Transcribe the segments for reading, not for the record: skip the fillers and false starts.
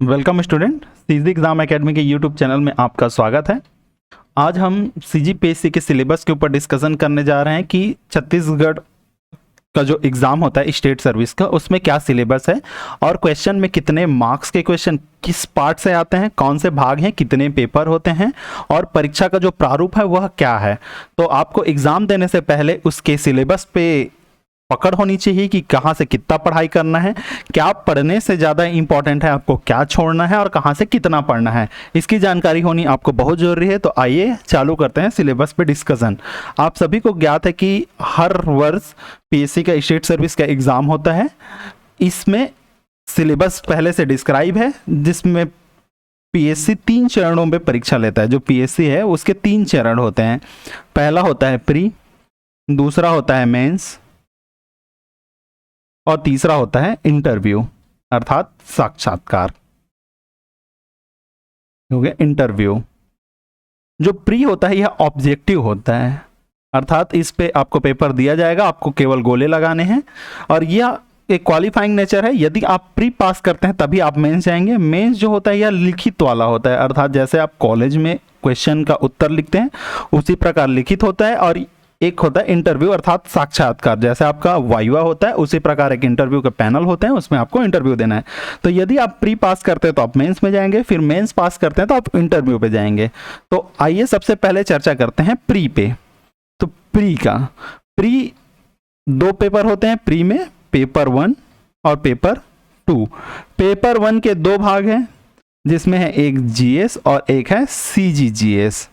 Welcome student, CG exam academy के YouTube channel में आपका स्वागत है। आज हम सीजीपीएससी के सिलेबस के ऊपर डिस्कशन करने जा रहे हैं कि छत्तीसगढ़ का जो एग्ज़ाम होता है स्टेट सर्विस का, उसमें क्या सिलेबस है और क्वेश्चन में कितने मार्क्स के क्वेश्चन किस पार्ट से आते हैं, कौन से भाग हैं, कितने पेपर होते हैं और परीक्षा का जो प्रारूप है वह क्या है। तो आपको एग्ज़ाम देने से पहले उसके सिलेबस पे पकड़ होनी चाहिए कि कहाँ से कितना पढ़ाई करना है, क्या पढ़ने से ज़्यादा इंपॉर्टेंट है, आपको क्या छोड़ना है और कहाँ से कितना पढ़ना है, इसकी जानकारी होनी आपको बहुत ज़रूरी है। तो आइए चालू करते हैं सिलेबस पे डिस्कशन। आप सभी को ज्ञात है कि हर वर्ष पीएससी का स्टेट सर्विस का एग्ज़ाम होता है। इसमें सिलेबस पहले से डिस्क्राइब है, जिसमें पीएससी 3 चरणों में परीक्षा लेता है। जो पीएससी है उसके 3 चरण होते हैं। पहला होता है प्री, दूसरा होता है मेंस और तीसरा होता है इंटरव्यू अर्थात साक्षात्कार। हो गया इंटरव्यू। जो प्री होता है यह ऑब्जेक्टिव होता है, अर्थात इस पे आपको पेपर दिया जाएगा, आपको केवल गोले लगाने हैं और यह एक क्वालिफाइंग नेचर है। यदि आप प्री पास करते हैं तभी आप मेंस जाएंगे। मेंस जो होता है यह लिखित वाला होता है, अर्थात जैसे आप कॉलेज में क्वेश्चन का उत्तर लिखते हैं उसी प्रकार लिखित होता है। और एक होता है इंटरव्यू अर्थात साक्षात्कार, जैसे आपका वाइवा होता है उसी प्रकार एक इंटरव्यू के पैनल होते हैं, उसमें आपको इंटरव्यू देना है। तो यदि आप प्री पास करते हैं तो आप मेंस में जाएंगे, फिर मेंस पास करते हैं तो आप इंटरव्यू पे जाएंगे। तो आइए सबसे पहले चर्चा करते हैं प्री पे। तो प्री 2 पेपर होते हैं प्री में, पेपर 1 और पेपर 2। पेपर 1 के 2 भाग हैं, जिसमें है एक जीएस और एक है सीजीजीएस।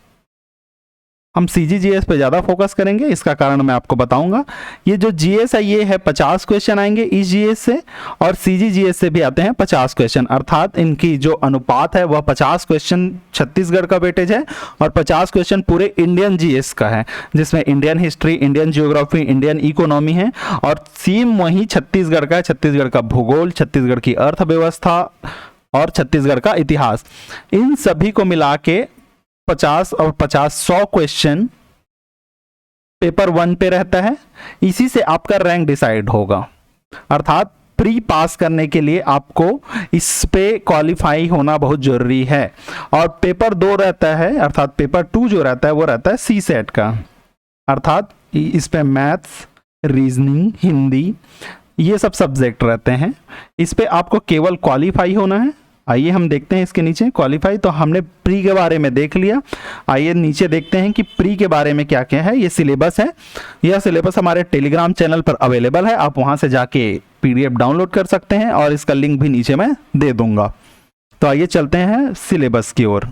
हम सीजीजीएस पे ज़्यादा फोकस करेंगे, इसका कारण मैं आपको बताऊंगा। ये जो जीएस है ये है 50 क्वेश्चन आएंगे इस जीएस से, और सीजीजीएस से भी आते हैं 50 क्वेश्चन, अर्थात इनकी जो अनुपात है वह 50 क्वेश्चन छत्तीसगढ़ का वेटेज है और 50 क्वेश्चन पूरे इंडियन जीएस का है, जिसमें Indian history, Indian geography, Indian economy है। और सेम वही छत्तीसगढ़ का है, छत्तीसगढ़ का भूगोल, छत्तीसगढ़ की अर्थव्यवस्था और छत्तीसगढ़ का इतिहास। इन सभी को मिला के 50 और 50 100 क्वेश्चन पेपर 1 पे रहता है। इसी से आपका रैंक डिसाइड होगा, अर्थात प्री पास करने के लिए आपको इस पे क्वालिफाई होना बहुत जरूरी है। और पेपर 2 रहता है, अर्थात पेपर 2 जो रहता है वो रहता है सी सेट का, अर्थात इस पे मैथ्स, रीजनिंग, हिंदी ये सब सब्जेक्ट रहते हैं। इस पे आपको केवल क्वालिफाई होना है। आइए हम देखते हैं इसके नीचे क्वालिफाई। तो हमने प्री के बारे में देख लिया, आइए नीचे देखते हैं कि प्री के बारे में क्या क्या है। ये सिलेबस है, यह सिलेबस हमारे टेलीग्राम चैनल पर अवेलेबल है, आप वहां से जाके पीडीएफ डाउनलोड कर सकते हैं और इसका लिंक भी नीचे मैं दे दूंगा। तो आइए चलते हैं सिलेबस की ओर।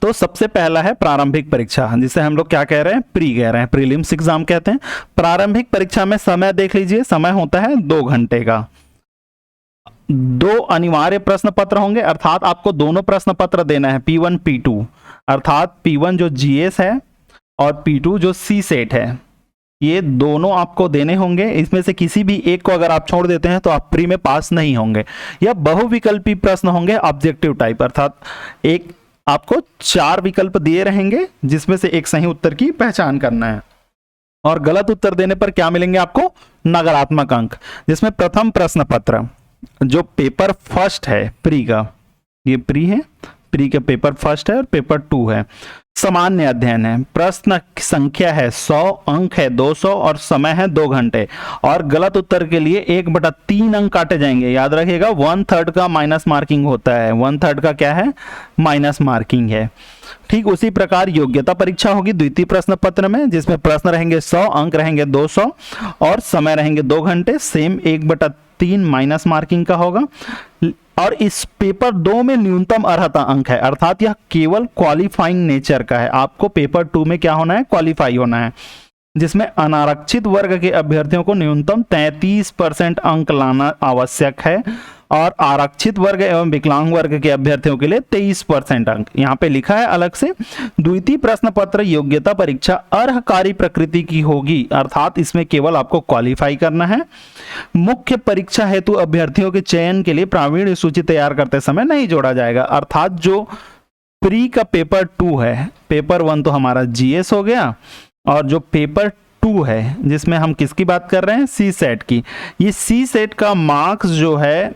तो सबसे पहला है प्रारंभिक परीक्षा, जिसे हम लोग क्या कह रहे हैं, प्री कह रहे हैं, प्रीलिम्स एग्जाम कहते हैं। प्रारंभिक परीक्षा में समय देख लीजिए, समय होता है 2 घंटे का। 2 अनिवार्य प्रश्न पत्र होंगे, अर्थात आपको दोनों प्रश्न पत्र देना है, P1 P2, अर्थात P1 जो जीएस है और P2 जो सी सेट है, ये दोनों आपको देने होंगे। इसमें से किसी भी एक को अगर आप छोड़ देते हैं तो आप प्री में पास नहीं होंगे। यह बहुविकल्पी प्रश्न होंगे, ऑब्जेक्टिव टाइप, अर्थात एक आपको 4 विकल्प दिए रहेंगे जिसमें से एक सही उत्तर की पहचान करना है, और गलत उत्तर देने पर क्या मिलेंगे आपको, नकारात्मक अंक। जिसमें प्रथम प्रश्न पत्र जो पेपर फर्स्ट है प्री का, ये प्री है, प्री के पेपर फर्स्ट है और पेपर 2 है, सामान्य अध्ययन है। प्रश्न संख्या है 100, अंक है 200 और समय है 2 घंटे। और गलत उत्तर के लिए 1/3 अंक काटे जाएंगे। याद रखिएगा 1/3 का माइनस मार्किंग होता है, 1/3 का क्या है, माइनस मार्किंग है। ठीक उसी प्रकार योग्यता परीक्षा होगी द्वितीय प्रश्न पत्र में, जिसमें प्रश्न रहेंगे 100, अंक रहेंगे 200 और समय रहेंगे 2 घंटे। सेम 1/3 माइनस मार्किंग का होगा। और इस पेपर 2 में न्यूनतम अर्हता अंक है, अर्थात यह केवल क्वालिफाइंग नेचर का है। आपको पेपर 2 में क्या होना है, क्वालिफाई होना है, जिसमें अनारक्षित वर्ग के अभ्यर्थियों को न्यूनतम 33% अंक लाना आवश्यक है और आरक्षित वर्ग एवं विकलांग वर्ग के अभ्यर्थियों के लिए 23% अंक यहाँ पे लिखा है अलग से। द्वितीय प्रश्न पत्र योग्यता परीक्षा अर्हकारी प्रकृति की होगी, अर्थात इसमें केवल आपको क्वालिफाई करना है। मुख्य परीक्षा हेतु अभ्यर्थियों के चयन के लिए प्रावीण्य सूची तैयार करते समय नहीं जोड़ा जाएगा, अर्थात जो प्री का पेपर 2 है, पेपर 1 तो हमारा जीएस हो गया और जो पेपर 2 है, जिसमें हम किसकी बात कर रहे हैं, सी सेट की। ये सी सेट का मार्क्स जो है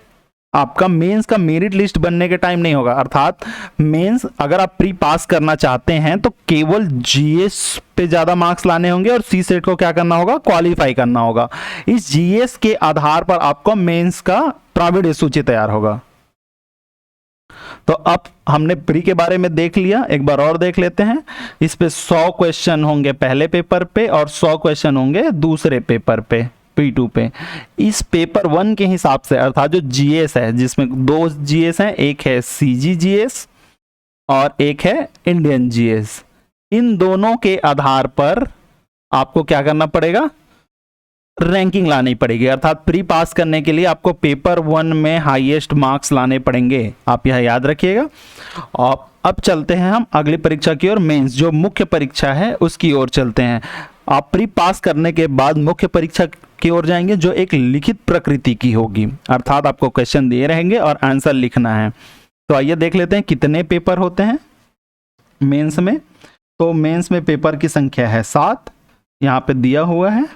आपका मेंस का मेरिट लिस्ट बनने के टाइम नहीं होगा, अर्थात मेंस अगर आप प्री पास करना चाहते हैं तो केवल जीएस पे ज़्यादा मार्क्स लाने होंगे और सी सेट को क्या करना होगा, क्वालिफाई करना होगा। इस जीएस के आधार पर आपको मेंस का प्रावीण्य सूची तैयार होगा। तो अब हमने प्री के बारे में देख लिया, एक बार और देख लेते हैं। इस पे 100 क्वेश्चन होंगे पहले पेपर पे और 100 क्वेश्चन होंगे दूसरे पेपर पे, P2 पे। इस पेपर 1 के हिसाब से, अर्थात जो जीएस है, जिसमें 2 जीएस हैं, एक है सीजी जीएस और एक है इंडियन जीएस, इन दोनों के आधार पर आपको क्या करना पड़ेगा, रैंकिंग लानी पड़ेगी। अर्थात प्री पास करने के लिए आपको पेपर 1 में हाईएस्ट मार्क्स लाने पड़ेंगे, आप यह याद रखिएगा। और अब चलते हैं हम अगली परीक्षा की ओर, मेंस जो मुख्य परीक्षा है उसकी ओर चलते हैं। आप प्री पास करने के बाद मुख्य परीक्षा की ओर जाएंगे, जो एक लिखित प्रकृति की होगी, अर्थात आपको क्वेश्चन दिए रहेंगे और आंसर लिखना है। तो आइए देख लेते हैं कितने पेपर होते हैं मेंस में। तो मेंस में पेपर की संख्या है 7, यहाँ पे दिया हुआ है,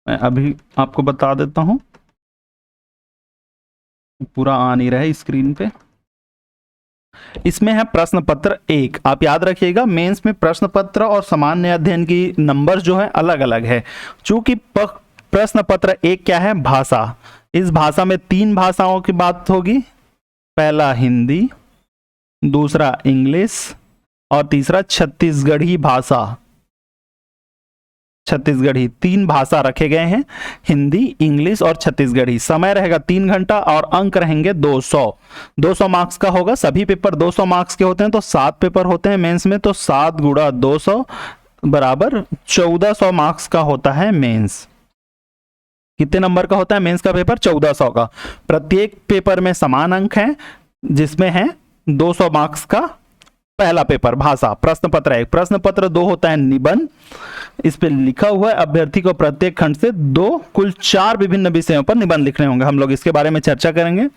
मैं अभी आपको बता देता हूं, पूरा आ नहीं रहा है स्क्रीन पे। इसमें है प्रश्न पत्र 1। आप याद रखिएगा मेंस में प्रश्न पत्र और सामान्य अध्ययन की नंबर जो है अलग अलग है। चूंकि प्रश्न पत्र 1 क्या है, भाषा, इस भाषा में 3 भाषाओं की बात होगी, पहला हिंदी, दूसरा इंग्लिश और तीसरा छत्तीसगढ़ी भाषा। छत्तीसगढ़ी 3 भाषा रखे गए हैं, हिंदी, इंग्लिश और छत्तीसगढ़ी। समय रहेगा 3 घंटा और अंक रहेंगे 200 मार्क्स का होगा। सभी पेपर 200 मार्क्स के होते हैं, तो 7 पेपर होते हैं मेंस में, तो 7 गुणा 200 बराबर 1400 मार्क्स का होता है मेंस। कितने नंबर का होता है मेंस का पेपर, 1400 का। प्रत्येक पेपर में समान अंक हैं, जिसमें है 200 मार्क्स का पहला पेपर भाषा। प्रश्न पत्र 1। प्रश्न पत्र 2 होता है निबंध। इस पे लिखा हुआ है अभ्यर्थी को प्रत्येक खंड से 2 कुल 4 विभिन्न विषयों पर निबंध लिखने होंगे। हम लोग इसके बारे में चर्चा करेंगे।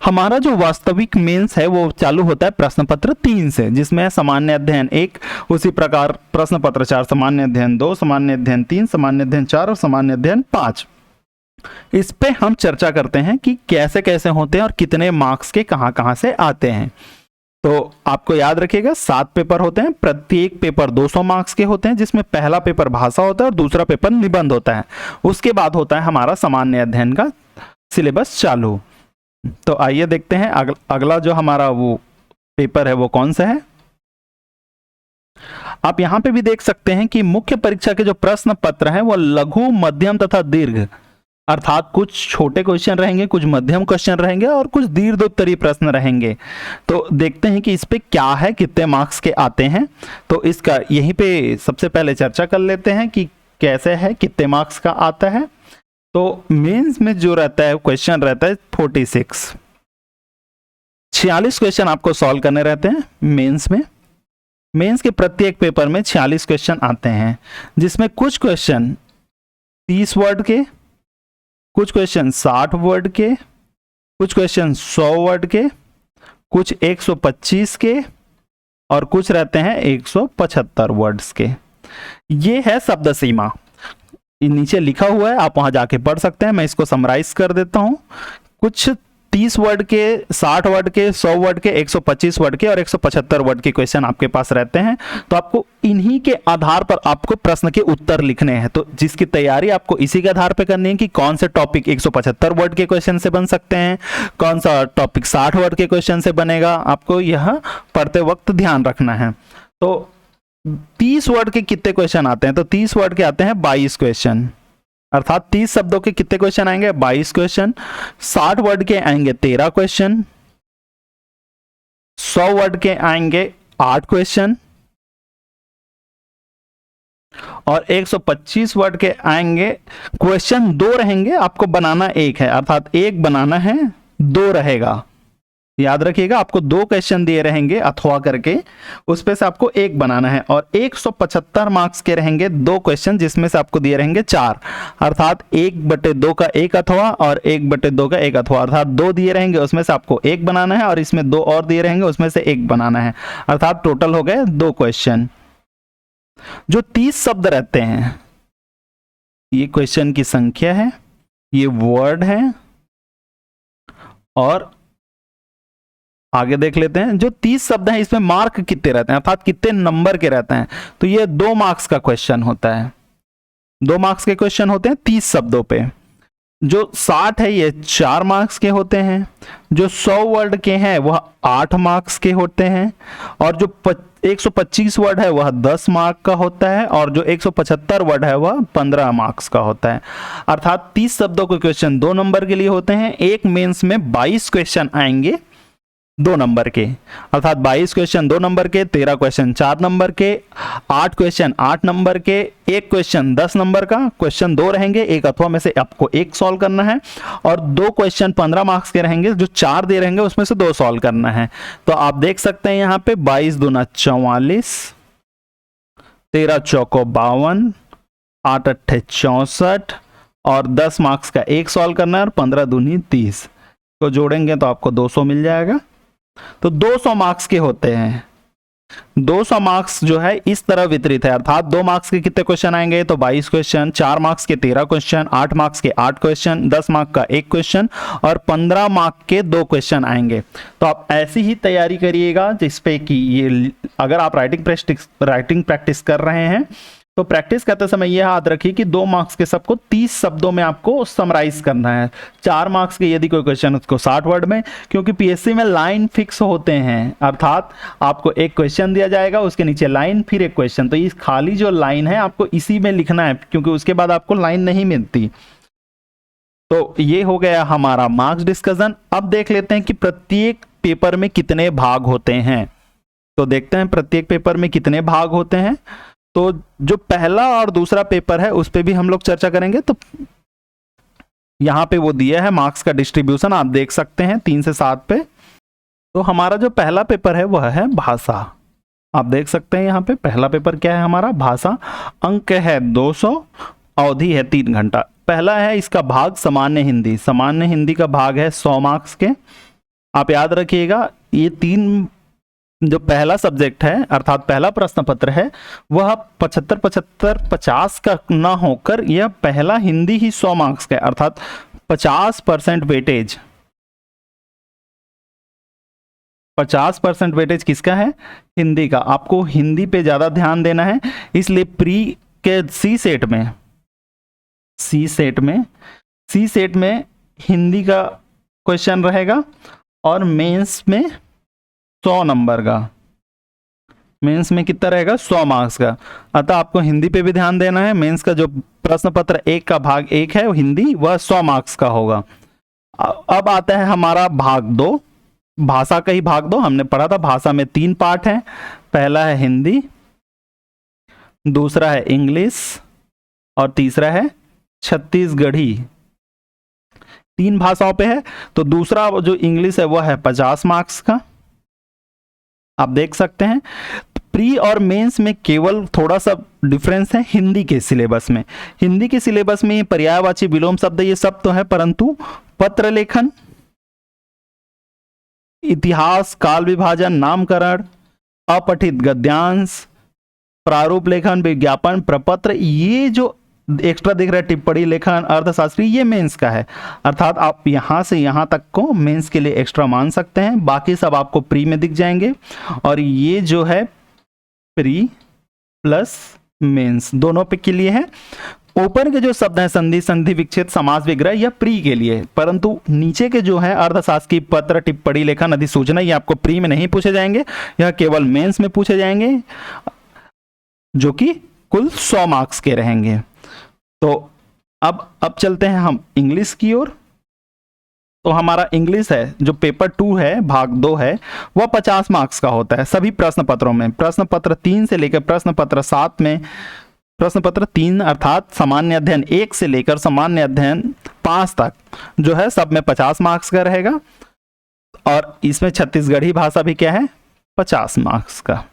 हमारा जो वास्तविक मेंस है वो चालू होता है प्रश्न पत्र 3 से, जिसमें है सामान्य अध्ययन 1, उसी प्रकार प्रश्न पत्र 4, सामान्य अध्ययन 2, सामान्य अध्ययन 3, सामान्य अध्ययन 4 और सामान्य अध्ययन 5। इस पे हम चर्चा करते हैं कि कैसे कैसे होते हैं और कितने मार्क्स के कहां से आते हैं। तो आपको याद रखिएगा 7 पेपर होते हैं, प्रत्येक पेपर 200 मार्क्स के होते हैं, जिसमें पहला पेपर भाषा होता है और दूसरा पेपर निबंध होता है। उसके बाद होता है हमारा सामान्य अध्ययन का सिलेबस चालू। तो आइए देखते हैं अगला जो हमारा वो पेपर है वो कौन सा है। आप यहां पे भी देख सकते हैं कि मुख्य परीक्षा के जो प्रश्न पत्र हैं वो लघु, मध्यम तथा दीर्घ, अर्थात कुछ छोटे क्वेश्चन रहेंगे, कुछ मध्यम क्वेश्चन रहेंगे और कुछ दीर्घ उत्तरीय प्रश्न रहेंगे। तो देखते हैं कि इस पे क्या है, कितने मार्क्स के आते हैं। तो इसका यहीं पे सबसे पहले चर्चा कर लेते हैं कि कैसे है, कितने मार्क्स का आता है। तो मेंस में जो रहता है क्वेश्चन रहता है 46 क्वेश्चन आपको सॉल्व करने रहते हैं मेंस में। मेंस के प्रत्येक पेपर में 46 क्वेश्चन आते हैं, जिसमें कुछ क्वेश्चन 30 वर्ड के, कुछ क्वेश्चन 60 वर्ड के, कुछ क्वेश्चन 100 वर्ड के, कुछ 125 के और कुछ रहते हैं 175 वर्ड्स के। ये है शब्द सीमा, नीचे लिखा हुआ है, आप वहां जाके पढ़ सकते हैं। मैं इसको समराइज कर देता हूं। कुछ 30 वर्ड के, 60 वर्ड के, 100 वर्ड के, 125 वर्ड के और 175 वर्ड के क्वेश्चन आपके पास रहते हैं। तो आपको इन्हीं के आधार पर आपको प्रश्न के उत्तर लिखने हैं। तो जिसकी तैयारी आपको इसी के आधार पर करनी है कि कौन से टॉपिक 175 वर्ड के क्वेश्चन से बन सकते हैं, कौन सा टॉपिक 60 वर्ड के क्वेश्चन से बनेगा, आपको यह पढ़ते वक्त ध्यान रखना है। तो 30 वर्ड के कितने क्वेश्चन आते हैं, तो 30 वर्ड के आते हैं 22 क्वेश्चन, अर्थात 30 शब्दों के कितने क्वेश्चन आएंगे, 22 क्वेश्चन। 60 वर्ड के आएंगे 13 क्वेश्चन, 100 वर्ड के आएंगे 8 क्वेश्चन और 125 वर्ड के आएंगे क्वेश्चन 2 रहेंगे, आपको बनाना 1 है, अर्थात 1 बनाना है, 2 रहेगा। याद रखिएगा आपको 2 क्वेश्चन दिए रहेंगे अथवा करके, उस पे से आपको 1 बनाना है और 175 मार्क्स के रहेंगे 2 क्वेश्चन, जिसमें से आपको दिए रहेंगे 4, अर्थात 1/2 का 1 अथवा और 1/2 का 1 अथवा, अर्थात 2 दिए रहेंगे उसमें से आपको 1 बनाना है और इसमें 2 और दिए रहेंगे उसमें से 1 बनाना है, अर्थात टोटल हो गए 2 क्वेश्चन। जो 30 शब्द रहते हैं, ये क्वेश्चन की संख्या है, ये वर्ड है, और आगे देख लेते हैं जो 30 शब्द हैं इसमें मार्क कितने रहते हैं, अर्थात कितने नंबर के रहते हैं। तो ये 2 मार्क्स का क्वेश्चन होता है, 2 मार्क्स के क्वेश्चन होते हैं 30 शब्दों पे। जो 60 है ये 4 मार्क्स के होते हैं, जो 100 वर्ड के हैं वह 8 मार्क्स के होते हैं, और जो 125 वर्ड है वह 10 मार्क का होता है, और जो 175 वर्ड है वह 15 मार्क्स का होता है। अर्थात 30 शब्दों के क्वेश्चन 2 नंबर के लिए होते हैं। एक मेंस में 22 क्वेश्चन आएंगे 2 नंबर के, अर्थात 22 क्वेश्चन 2 नंबर के, 13 क्वेश्चन 4 नंबर के, 8 क्वेश्चन 8 नंबर के, 1 क्वेश्चन 10 नंबर का, क्वेश्चन 2 रहेंगे, एक अथवा में से आपको 1 सॉल्व करना है, और 2 क्वेश्चन 15 मार्क्स के रहेंगे, जो 4 दे रहेंगे उसमें से 2 सॉल्व करना है। तो आप देख सकते हैं यहाँ पे 22 दूना 44, 13 चौको 52, 8 अट्ठे 64, और 10 मार्क्स का 1 सॉल्व करना है, और 15 दूनी 30 को जोड़ेंगे तो आपको 200 मिल जाएगा। तो 200 मार्क्स के होते हैं। 200 मार्क्स जो है इस तरह वितरित है, अर्थात 2 मार्क्स के कितने क्वेश्चन आएंगे, तो 22 क्वेश्चन, 4 मार्क्स के 13 क्वेश्चन, 8 मार्क्स के 8 क्वेश्चन, 10 मार्क्स का 1 क्वेश्चन, और 15 मार्क्स के 2 क्वेश्चन आएंगे। तो आप ऐसी ही तैयारी करिएगा जिसपे कि ये, अगर आप राइटिंग प्रैक्टिस कर रहे हैं तो प्रैक्टिस करते समय यह याद रखिए कि 2 मार्क्स के सबको 30 शब्दों में आपको समराइज करना है। 4 मार्क्स के यदि कोई क्वेश्चन उसको 60 वर्ड में, क्योंकि पीएससी में लाइन फिक्स होते हैं, अर्थात आपको एक क्वेश्चन दिया जाएगा, उसके नीचे लाइन, फिर एक क्वेश्चन, तो इस खाली जो लाइन है आपको इसी में लिखना है, क्योंकि उसके बाद आपको लाइन नहीं मिलती। तो ये हो गया हमारा मार्क्स डिस्कशन। अब देख लेते हैं कि प्रत्येक पेपर में कितने भाग होते हैं। तो देखते हैं प्रत्येक पेपर में कितने भाग होते हैं। तो जो पहला और दूसरा पेपर है उस पे भी हम लोग चर्चा करेंगे। तो यहाँ पे वो दिया है मार्क्स का डिस्ट्रीब्यूशन, आप देख सकते हैं 3 से 7 पे। तो हमारा जो पहला पेपर है वह है भाषा। आप देख सकते हैं यहाँ पे पहला पेपर क्या है हमारा, भाषा। अंक है 200, अवधि है 3 घंटा। पहला है इसका भाग सामान्य हिंदी। सामान्य हिंदी का भाग है 100 मार्क्स के। आप याद रखिएगा ये 3 जो पहला सब्जेक्ट है अर्थात पहला प्रश्न पत्र है वह 75-50 का ना होकर यह पहला हिंदी ही 100 मार्क्स का है, अर्थात 50% वेटेज। 50% वेटेज किसका है, हिंदी का। आपको हिंदी पे ज्यादा ध्यान देना है, इसलिए प्री के सी सेट में हिंदी का क्वेश्चन रहेगा, और मेंस में 100 नंबर का। मेंस में कितना रहेगा, 100 मार्क्स का। अतः आपको हिंदी पे भी ध्यान देना है। मेंस का जो प्रश्न पत्र 1 का भाग 1 है हिंदी, वह 100 मार्क्स का होगा। अब आता है हमारा भाग 2, भाषा का ही भाग 2। हमने पढ़ा था भाषा में 3 पार्ट हैं। पहला है हिंदी, दूसरा है इंग्लिश, और तीसरा है छत्तीसगढ़ी। 3 भाषाओं पे है। तो दूसरा जो इंग्लिश है वह है 50 मार्क्स का। आप देख सकते हैं प्री और मेंस में केवल थोड़ा सा डिफरेंस है हिंदी के सिलेबस में। हिंदी के सिलेबस में पर्यायवाची, विलोम शब्द ये सब तो है, परंतु पत्र लेखन, इतिहास, काल विभाजन, नामकरण, अपठित गद्यांश, प्रारूप लेखन, विज्ञापन, प्रपत्र, ये जो एक्स्ट्रा दिख रहा है टिप्पणी लेखन, अर्थशास्त्री, ये मेंस का है। अर्थात आप यहां से यहां तक को मेंस के लिए एक्स्ट्रा मान सकते हैं, बाकी सब आपको प्री में दिख जाएंगे। और ये जो है प्री प्लस मेंस दोनों पे के लिए है। ऊपर के जो शब्द हैं संधि, संधि विच्छेद, समास विग्रह, यह प्री के लिए, परंतु नीचे के जो है अर्थशास्त्री, पत्र, टिप्पणी लेखन, अधिसूचना, ये आपको प्री में नहीं पूछे जाएंगे, यह केवल मेंस में पूछे जाएंगे, जो कि कुल 100 मार्क्स के रहेंगे। तो अब चलते हैं हम इंग्लिश की ओर। तो हमारा इंग्लिश है जो पेपर 2 है, भाग 2 है, वह 50 मार्क्स का होता है सभी प्रश्न पत्रों में। प्रश्न पत्र 3 से लेकर प्रश्न पत्र 7 में, प्रश्न पत्र 3 अर्थात सामान्य अध्ययन 1 से लेकर सामान्य अध्ययन 5 तक जो है सब में 50 मार्क्स का रहेगा। और इसमें छत्तीसगढ़ी भाषा भी क्या है, 50 मार्क्स का।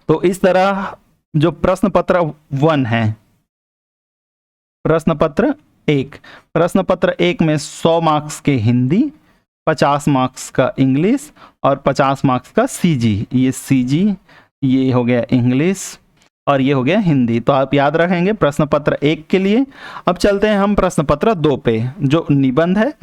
तो इस तरह जो प्रश्न पत्र 1 है, प्रश्न पत्र 1, प्रश्न पत्र 1 में 100 मार्क्स के हिंदी, 50 मार्क्स का इंग्लिश, और 50 मार्क्स का सीजी। ये सीजी, ये हो गया इंग्लिश, और ये हो गया हिंदी। तो आप याद रखेंगे प्रश्न पत्र 1 के लिए। अब चलते हैं हम प्रश्न पत्र 2 पे, जो निबंध है।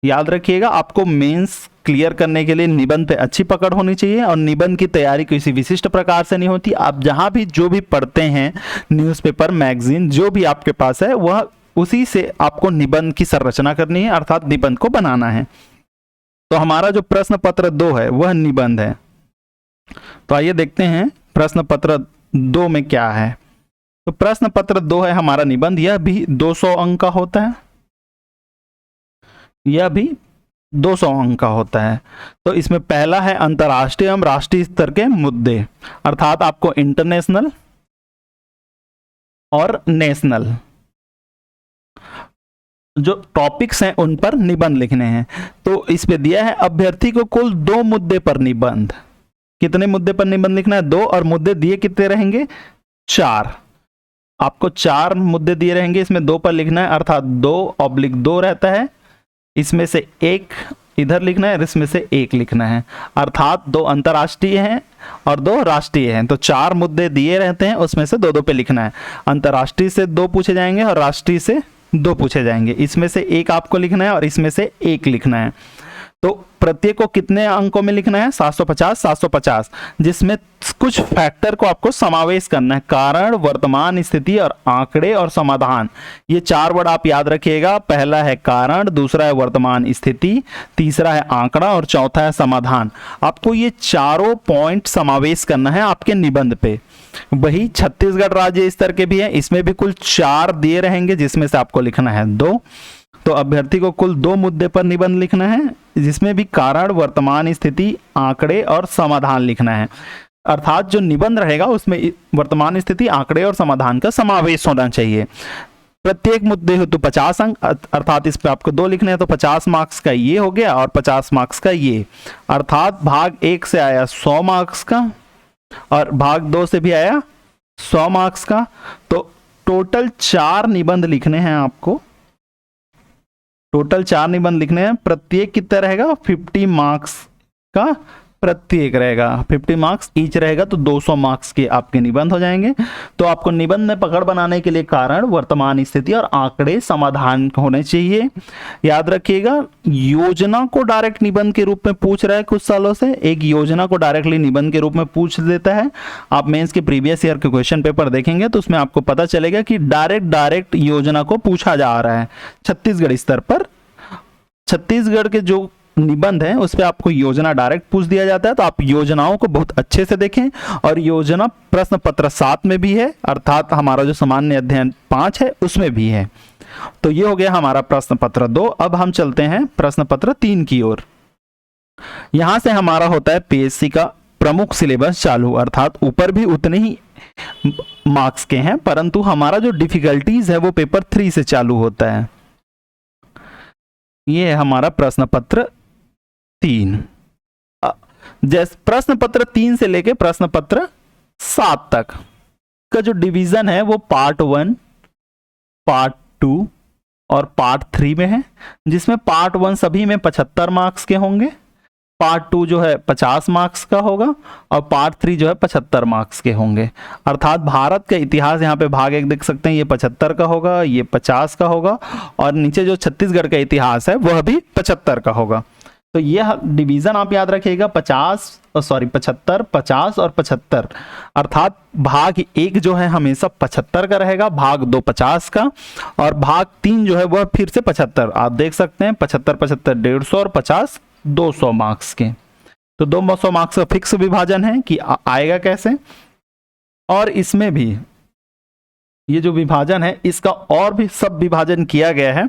याद रखिएगा, आपको मेंस क्लियर करने के लिए निबंध पे अच्छी पकड़ होनी चाहिए, और निबंध की तैयारी किसी विशिष्ट प्रकार से नहीं होती। आप जहां भी जो भी पढ़ते हैं, न्यूज़पेपर, मैगजीन, जो भी आपके पास है, वह उसी से आपको निबंध की संरचना करनी है, अर्थात निबंध को बनाना है। तो हमारा जो प्रश्न पत्र 2 है वह निबंध है। तो आइए देखते हैं प्रश्न पत्र 2 में क्या है। तो प्रश्न पत्र 2 है हमारा निबंध। यह भी 200 अंक का होता है, यह भी 200 अंक का होता है। तो इसमें पहला है अंतर्राष्ट्रीय एवं राष्ट्रीय स्तर के मुद्दे, अर्थात आपको इंटरनेशनल और नेशनल जो टॉपिक्स हैं उन पर निबंध लिखने हैं। तो इस पे दिया है अभ्यर्थी को कुल 2 मुद्दे पर निबंध। कितने मुद्दे पर निबंध लिखना है? 2। और मुद्दे दिए कितने रहेंगे? 4। आपको 4 मुद्दे दिए रहेंगे, इसमें 2 पर लिखना है, अर्थात 2/2 रहता है। इसमें से 1 इधर लिखना है और इसमें से 1 लिखना है, अर्थात 2 अंतर्राष्ट्रीय हैं और 2 राष्ट्रीय हैं। तो 4 मुद्दे दिए रहते हैं, उसमें से 2-2 पे लिखना है। अंतर्राष्ट्रीय से 2 पूछे जाएंगे और राष्ट्रीय से 2 पूछे जाएंगे। इसमें से 1 आपको लिखना है और इसमें से 1 लिखना है। तो प्रत्येक को कितने अंकों में लिखना है? 750 750, जिसमें कुछ फैक्टर को आपको समावेश करना है। कारण, वर्तमान स्थिति और आंकड़े और समाधान, ये 4 वर्ड आप याद रखिएगा। पहला है कारण, दूसरा है वर्तमान स्थिति, तीसरा है आंकड़ा और चौथा है समाधान। आपको ये चारों पॉइंट समावेश करना है आपके निबंध पे। वही छत्तीसगढ़ राज्य स्तर के भी है, इसमें भी कुल 4 दिए रहेंगे, जिसमें से आपको लिखना है 2। तो अभ्यर्थी को कुल 2 मुद्दे पर निबंध लिखना है, जिसमें भी कारण, वर्तमान स्थिति, आंकड़े और समाधान लिखना है। अर्थात जो निबंध रहेगा उसमें वर्तमान स्थिति, आंकड़े और समाधान का समावेश होना चाहिए। प्रत्येक मुद्दे हेतु 50 अंक, अर्थात इस पे आपको 2 लिखने हैं, तो 50 मार्क्स का ये हो गया और 50 मार्क्स का ये। अर्थात भाग 1 से आया 100 मार्क्स का और भाग 2 से भी आया 100 मार्क्स का। तो टोटल 4 निबंध लिखने हैं आपको, टोटल 4 निबंध लिखने हैं। प्रत्येक कितना रहेगा? 50 मार्क्स का प्रत्येक रहेगा, 50 मार्क्स ईच रहेगा, तो 200 मार्क्स के आपके निबंध हो जाएंगे। तो आपको निबंध में पकड़ बनाने के लिए कारण, वर्तमान स्थिति और आंकड़े, समाधान होने चाहिए। याद रखिएगा, योजना को डायरेक्ट निबंध के रूप में पूछ रहा है कुछ सालों से, एक योजना को डायरेक्टली निबंध के रूप में पूछ देता है। आप मेंस के प्रीवियस ईयर के क्वेश्चन पेपर देखेंगे तो उसमें आपको पता चलेगा कि डायरेक्ट योजना को पूछा जा रहा है। छत्तीसगढ़ स्तर पर छत्तीसगढ़ के जो निबंध है उस पे आपको योजना डायरेक्ट पूछ दिया जाता है। तो आप योजनाओं को बहुत अच्छे से देखें, और योजना प्रश्न पत्र 7 में भी है, अर्थात हमारा जो सामान्य अध्ययन 5 है उसमें भी है। तो ये हो गया हमारा प्रश्न पत्र 2। अब हम चलते हैं प्रश्न पत्र 3 की ओर। यहां से हमारा होता है पीएससी का प्रमुख सिलेबस चालू, अर्थात ऊपर भी उतने ही मार्क्स के हैं, परंतु हमारा जो डिफिकल्टीज है वो पेपर 3 से चालू होता है। ये है हमारा प्रश्न पत्र 3। जैसे प्रश्न पत्र 3 से लेके प्रश्न पत्र 7 तक का जो डिवीजन है वो पार्ट 1, पार्ट 2 और पार्ट 3 में है, जिसमें पार्ट 1 सभी में 75 मार्क्स के होंगे, पार्ट 2 जो है 50 मार्क्स का होगा और पार्ट 3 जो है 75 मार्क्स के होंगे। अर्थात भारत का इतिहास यहाँ पे भाग 1 देख सकते हैं, ये 75 का होगा, ये 50 का होगा, और नीचे जो छत्तीसगढ़ का इतिहास है वह भी 75 का होगा। तो यह डिवीजन आप याद रखिएगा, 75, 50 और 75। अर्थात भाग 1 जो है हमेशा 75 का रहेगा, भाग 2 50 का, और भाग 3 जो है वह फिर से 75। आप देख सकते हैं 75 75 150 और 50 200 मार्क्स के। तो 200 मार्क्स का फिक्स विभाजन है कि आएगा कैसे। और इसमें भी ये जो विभाजन है इसका और भी सब विभाजन किया गया है।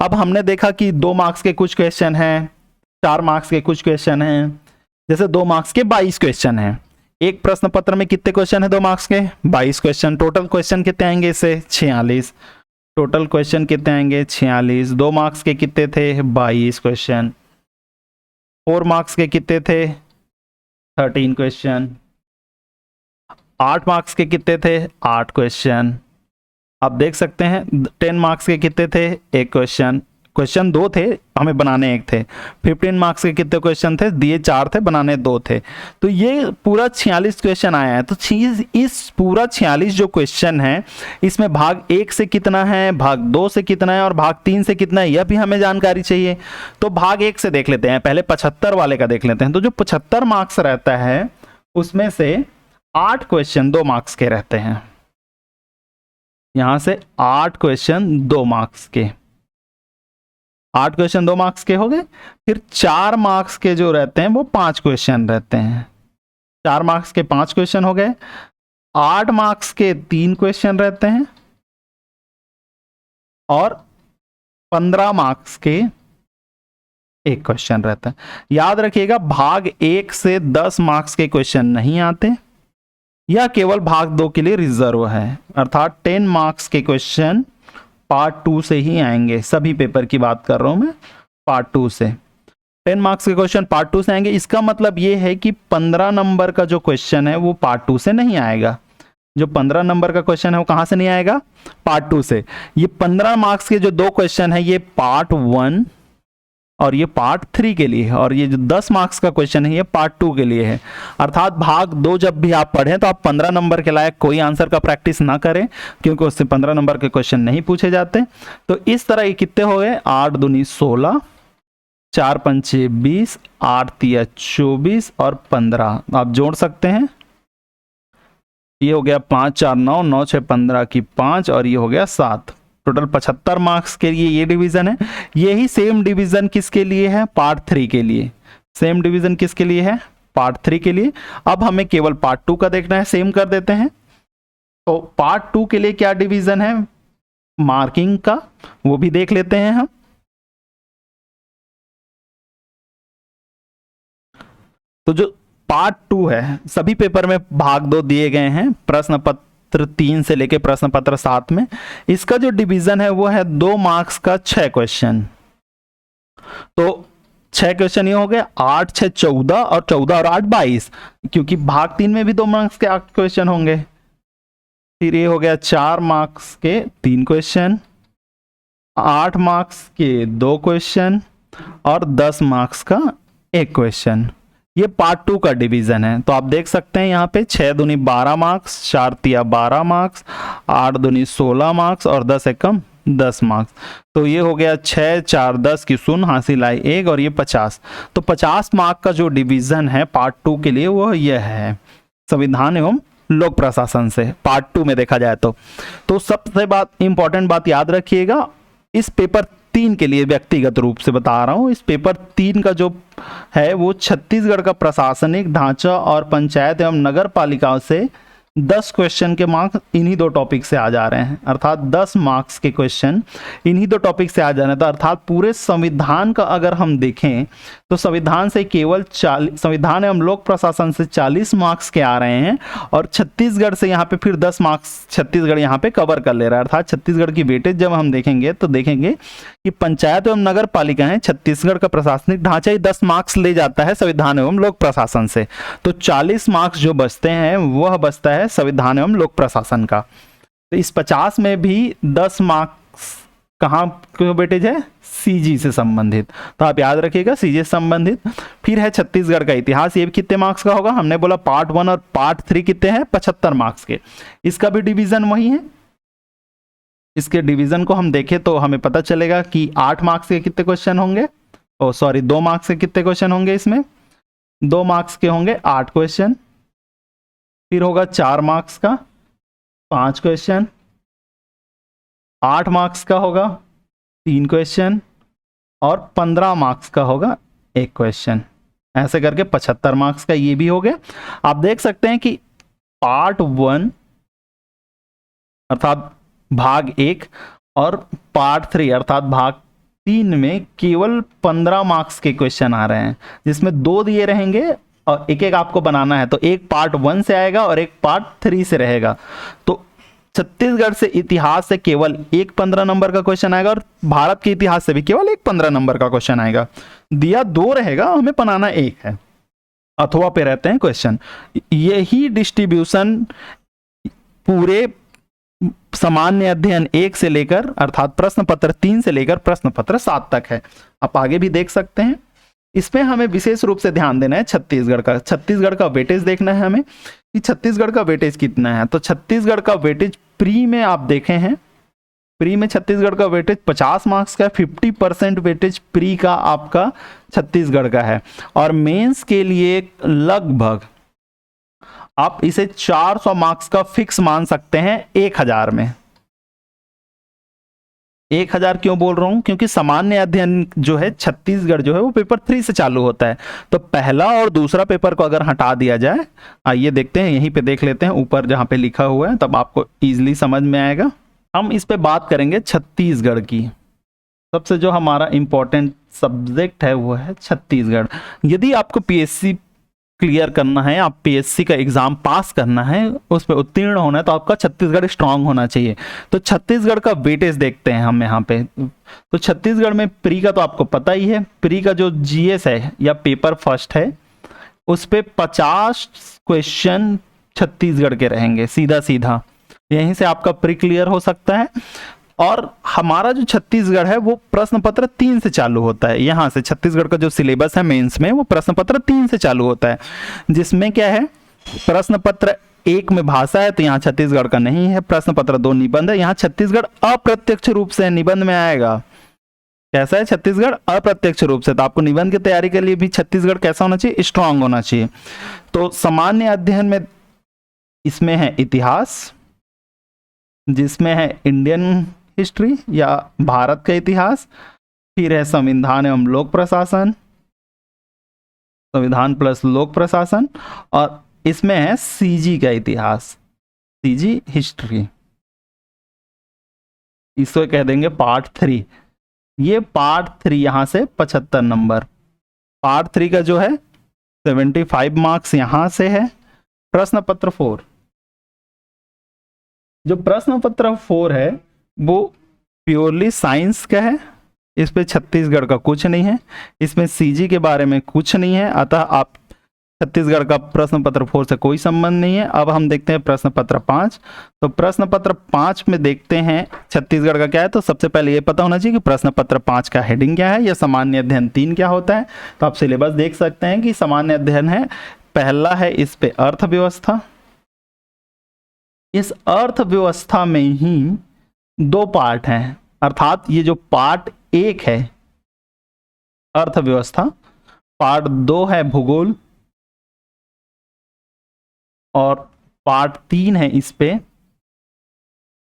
अब हमने देखा कि 2 मार्क्स के कुछ क्वेश्चन हैं, 4 मार्क्स के कुछ क्वेश्चन हैं, जैसे 2 मार्क्स के 22 क्वेश्चन हैं। एक प्रश्न पत्र में कितने क्वेश्चन है? 2 मार्क्स के 22 क्वेश्चन। टोटल क्वेश्चन कितने आएंगे इससे? 46। टोटल क्वेश्चन कितने आएंगे? 46। 2 मार्क्स के कितने थे? 22 क्वेश्चन। 4 मार्क्स के कितने थे? 13 क्वेश्चन। 8 मार्क्स के कितने थे? 8 क्वेश्चन। आप देख सकते हैं 10 मार्क्स के कितने थे? 1 क्वेश्चन। क्वेश्चन 2 थे, हमें बनाने 1 थे। 15 मार्क्स के कितने क्वेश्चन थे, दिए 4 थे, बनाने 2 थे। तो ये पूरा 46 क्वेश्चन आया है। तो इस पूरा 46 जो क्वेश्चन है, इसमें भाग 1 से कितना है, भाग 2 से कितना है और भाग 3 से कितना है, यह भी हमें जानकारी चाहिए। तो भाग 1 से देख लेते हैं, पहले 75 वाले का देख लेते हैं। तो जो 75 मार्क्स रहता है उसमें से 8 क्वेश्चन 2 मार्क्स के रहते हैं। यहां से 8 क्वेश्चन 2 मार्क्स के, 8 क्वेश्चन 2 मार्क्स के हो गए। फिर 4 मार्क्स के जो रहते हैं वो 5 क्वेश्चन रहते हैं। 4 मार्क्स के 5 क्वेश्चन हो गए। 8 मार्क्स के 3 क्वेश्चन रहते हैं और 15 मार्क्स के 1 क्वेश्चन रहता है। याद रखिएगा, भाग 1 से 10 मार्क्स के क्वेश्चन नहीं आते, यह केवल भाग 2 के लिए रिजर्व है। अर्थात 10 मार्क्स के क्वेश्चन पार्ट 2 से ही आएंगे। सभी पेपर की बात कर रहा हूं मैं, पार्ट 2 से 10 मार्क्स के क्वेश्चन पार्ट 2 से आएंगे। इसका मतलब ये है कि 15 नंबर का जो क्वेश्चन है वो पार्ट 2 से नहीं आएगा। जो 15 नंबर का क्वेश्चन है वो कहां से नहीं आएगा, पार्ट 2 से। ये 15 मार्क्स के जो 2 क्वेश्चन है ये पार्ट 1 और ये पार्ट 3 के लिए है, और ये जो 10 मार्क्स का क्वेश्चन है ये पार्ट 2 के लिए है। अर्थात भाग 2 जब भी आप पढ़ें तो आप 15 नंबर के लायक कोई आंसर का प्रैक्टिस ना करें, क्योंकि उससे 15 नंबर के क्वेश्चन नहीं पूछे जाते। तो इस तरह ये कितने हो गए, 8 दूनी 16, 4 पंचे 20, 8 तिया 24 और 15 आप जोड़ सकते हैं। ये हो गया 5 4 9, 9 6 15 की 5 और ये हो गया 7। टोटल 75 मार्क्स के लिए ये डिवीजन है। यही सेम डिवीजन किसके लिए है, पार्ट 3 के लिए। सेम डिवीजन किसके लिए है, पार्ट 3 के लिए। अब हमें केवल पार्ट 2 का देखना है, सेम कर देते हैं। तो पार्ट 2 के लिए क्या डिवीजन है मार्किंग का, वो भी देख लेते हैं हम। तो जो पार्ट 2 है, सभी पेपर में भाग 2 दिए गए हैं, प्रश्न पत्र 3 से लेके प्रश्न पत्र 7 में। इसका जो डिवीजन है वो है 2 मार्क्स का 6 क्वेश्चन। तो 6 क्वेश्चन ये हो गए, 8 6 14 और 14 और 8 22, क्योंकि भाग 3 में भी 2 मार्क्स के 8 क्वेश्चन होंगे। फिर ये हो गया 4 मार्क्स के 3 क्वेश्चन, 8 मार्क्स के 2 क्वेश्चन और 10 मार्क्स का 1 क्वेश्चन। ये पार्ट 2 का डिवीजन है। तो आप देख सकते हैं यहाँ पे 6 दूनी 12 मार्क्स, 4 तिया 12 मार्क्स, 8 दूनी 16 मार्क्स और 10 एकम 10 मार्क्स। तो ये हो गया 6 4 10 की शून्य हासिल आई 1 और ये 50। तो 50 मार्क का जो डिवीजन है पार्ट 2 के लिए वो यह है, संविधान एवं लोक प्रशासन से पार्ट 2 में देखा जाए तो सबसे इंपॉर्टेंट बात याद रखिएगा, इस पेपर 3 के लिए व्यक्तिगत रूप से बता रहा हूं, इस पेपर 3 का जो है वो छत्तीसगढ़ का प्रशासनिक ढांचा और पंचायत एवं नगर पालिकाओं से 10 क्वेश्चन के मार्क्स इन्हीं 2 टॉपिक से आ जा रहे हैं। अर्थात 10 मार्क्स के क्वेश्चन इन्हीं 2 टॉपिक से आ जा रहे हैं। तो अर्थात पूरे संविधान का अगर हम देखें तो संविधान से केवल संविधान एवं लोक प्रशासन से 40 मार्क्स के आ रहे हैं और छत्तीसगढ़ से यहाँ पे फिर 10 मार्क्स छत्तीसगढ़ यहाँ पे कवर कर ले रहा है। अर्थात छत्तीसगढ़ की वेटेज जब हम देखेंगे तो देखेंगे कि पंचायत एवं नगर पालिका है, छत्तीसगढ़ का प्रशासनिक ढांचा ही 10 मार्क्स ले जाता है संविधान एवं लोक प्रशासन से। तो 40 मार्क्स जो बचते हैं वह बचता है संविधान एवं लोक प्रशासन का। तो इस 50 में भी 10 मार्क्स कहाँ क्यों वेटेज है, सीजी से संबंधित। तो आप याद रखिएगा सीजी से संबंधित। फिर है छत्तीसगढ़ का इतिहास, ये भी कितने मार्क्स का होगा, हमने बोला पार्ट 1 और पार्ट 3 कितने हैं, 75 मार्क्स के। इसका भी डिवीजन वही है। इसके डिवीजन को हम देखें तो हमें पता चलेगा कि 8 मार्क्स के कितने क्वेश्चन होंगे, 2 मार्क्स के कितने क्वेश्चन होंगे, इसमें 2 मार्क्स के होंगे 8 क्वेश्चन। फिर होगा 4 मार्क्स का 5 क्वेश्चन, 8 मार्क्स का होगा 3 क्वेश्चन और 15 मार्क्स का होगा 1 क्वेश्चन। ऐसे करके 75 मार्क्स का ये भी हो गया। आप देख सकते हैं कि पार्ट 1 अर्थात भाग 1 और पार्ट 3 अर्थात भाग 3 में केवल 15 मार्क्स के क्वेश्चन आ रहे हैं, जिसमें 2 दिए रहेंगे और एक एक आपको बनाना है। तो एक पार्ट 1 से आएगा और एक पार्ट 3 से रहेगा। तो छत्तीसगढ़ से इतिहास से केवल एक 15 नंबर का क्वेश्चन आएगा और भारत के इतिहास से भी केवल एक 15 नंबर का क्वेश्चन आएगा। दिया 2 रहेगा, हमें बनाना 1 है, अथवा पे रहते हैं क्वेश्चन। यही डिस्ट्रीब्यूशन पूरे सामान्य अध्ययन 1 से लेकर अर्थात प्रश्न पत्र 3 से लेकर प्रश्न पत्र 7 तक है। आप आगे भी देख सकते हैं। इसमें हमें विशेष रूप से ध्यान देना है छत्तीसगढ़ का। छत्तीसगढ़ का वेटेज देखना है हमें कि छत्तीसगढ़ का वेटेज कितना है। तो छत्तीसगढ़ का वेटेज प्री में आप देखे हैं, प्री में छत्तीसगढ़ का वेटेज 50 मार्क्स का है। 50% वेटेज प्री का आपका छत्तीसगढ़ का है। और मेंस के लिए लगभग आप इसे 400 मार्क्स का फिक्स मान सकते हैं 1000 में। 1000 क्यों बोल रहा हूं? क्योंकि सामान्य अध्ययन जो है छत्तीसगढ़ जो है वो पेपर 3 से चालू होता है। तो पहला और दूसरा पेपर को अगर हटा दिया जाए, आइए देखते हैं, यहीं पे देख लेते हैं ऊपर जहां पे लिखा हुआ है, तब आपको इजीली समझ में आएगा। हम इस पे बात करेंगे छत्तीसगढ़ की। सबसे जो हमारा इंपॉर्टेंट सब्जेक्ट है वो है छत्तीसगढ़। यदि आपको पीएससी क्लियर करना है, आप पीएससी का एग्जाम पास करना है, उस पर उत्तीर्ण होना है, तो आपका छत्तीसगढ़ स्ट्रांग होना चाहिए। तो छत्तीसगढ़ का वेटेज देखते हैं हम यहाँ पे। तो छत्तीसगढ़ में प्री का तो आपको पता ही है, प्री का जो जीएस है या पेपर फर्स्ट है उस पे 50 क्वेश्चन छत्तीसगढ़ के रहेंगे सीधा सीधा। यहीं से आपका प्री क्लियर हो सकता है। और हमारा जो छत्तीसगढ़ है वो प्रश्न पत्र 3 से चालू होता है। यहाँ से छत्तीसगढ़ का जो सिलेबस है मेंस में वो प्रश्न पत्र 3 से चालू होता है, जिसमें क्या है, प्रश्न पत्र 1 में भाषा है तो यहाँ छत्तीसगढ़ का नहीं है। प्रश्न पत्र 2 निबंध है, यहाँ छत्तीसगढ़ अप्रत्यक्ष रूप से निबंध में आएगा। कैसा है छत्तीसगढ़? अप्रत्यक्ष रूप से। तो आपको निबंध की तैयारी के लिए भी छत्तीसगढ़ कैसा होना चाहिए? स्ट्रांग होना चाहिए। तो सामान्य अध्ययन में इसमें है इतिहास, जिसमें है इंडियन हिस्ट्री या भारत का इतिहास, फिर है संविधान एवं लोक प्रशासन, संविधान प्लस लोक प्रशासन, और इसमें है सीजी का इतिहास, सीजी हिस्ट्री, इसको कह देंगे पार्ट 3। ये पार्ट 3 यहां से 75 नंबर। पार्ट 3 का जो है 75 मार्क्स यहां से है। प्रश्न पत्र 4, जो प्रश्न पत्र 4 है वो प्योरली साइंस का है। इस पे छत्तीसगढ़ का कुछ नहीं है, इसमें सीजी के बारे में कुछ नहीं है, अतः आप छत्तीसगढ़ का प्रश्न पत्र 4 से कोई संबंध नहीं है। अब हम देखते हैं प्रश्न पत्र 5। तो प्रश्न पत्र 5 में देखते हैं छत्तीसगढ़ का क्या है। तो सबसे पहले ये पता होना चाहिए कि प्रश्न पत्र 5 का हेडिंग क्या है या सामान्य अध्ययन 3 क्या होता है। तो आप सिलेबस देख सकते हैं कि सामान्य अध्ययन है, पहला है इस पे अर्थव्यवस्था। इस अर्थव्यवस्था में ही 2 पार्ट हैं, अर्थात ये जो पार्ट 1 है अर्थव्यवस्था, पार्ट 2 है भूगोल, और पार्ट 3 है इस पे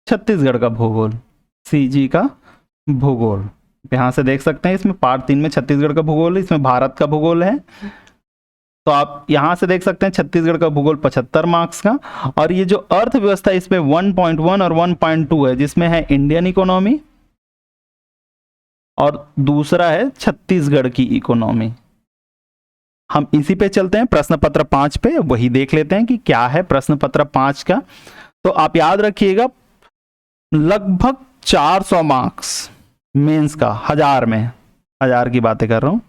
छत्तीसगढ़ का भूगोल, सीजी का भूगोल। यहां से देख सकते हैं इसमें पार्ट 3 में छत्तीसगढ़ का भूगोल है, इसमें भारत का भूगोल है। तो आप यहां से देख सकते हैं छत्तीसगढ़ का भूगोल 75 मार्क्स का। और ये जो अर्थव्यवस्था इसमें 1.1 और 1.2 है, जिसमें है इंडियन इकोनॉमी और दूसरा है छत्तीसगढ़ की इकोनॉमी। हम इसी पे चलते हैं प्रश्न पत्र 5 पे, वही देख लेते हैं कि क्या है प्रश्न पत्र 5 का। तो आप याद रखिएगा लगभग 400 मार्क्स मेंस का, 1000 में, 1000 की बातें कर रहा हूं,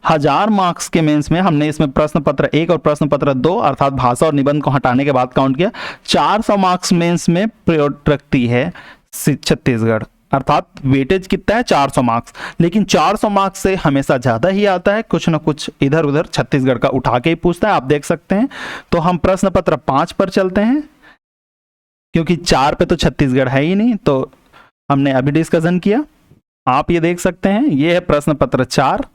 1000 मार्क्स के मेंस में हमने इसमें प्रश्न पत्र 1 और प्रश्न पत्र 2 अर्थात भाषा और निबंध को हटाने के बाद काउंट किया। 400 मार्क्स मेंस में प्रयोग रखती है छत्तीसगढ़, अर्थात वेटेज कितना है 400 मार्क्स। लेकिन 400 मार्क्स से हमेशा ज्यादा ही आता है, कुछ ना कुछ इधर उधर छत्तीसगढ़ का उठा के ही पूछता है, आप देख सकते हैं। तो हम प्रश्न पत्र 5 पर चलते हैं, क्योंकि 4 पे तो छत्तीसगढ़ है ही नहीं, तो हमने अभी डिस्कशन किया। आप ये देख सकते हैं, ये है प्रश्न पत्र 4।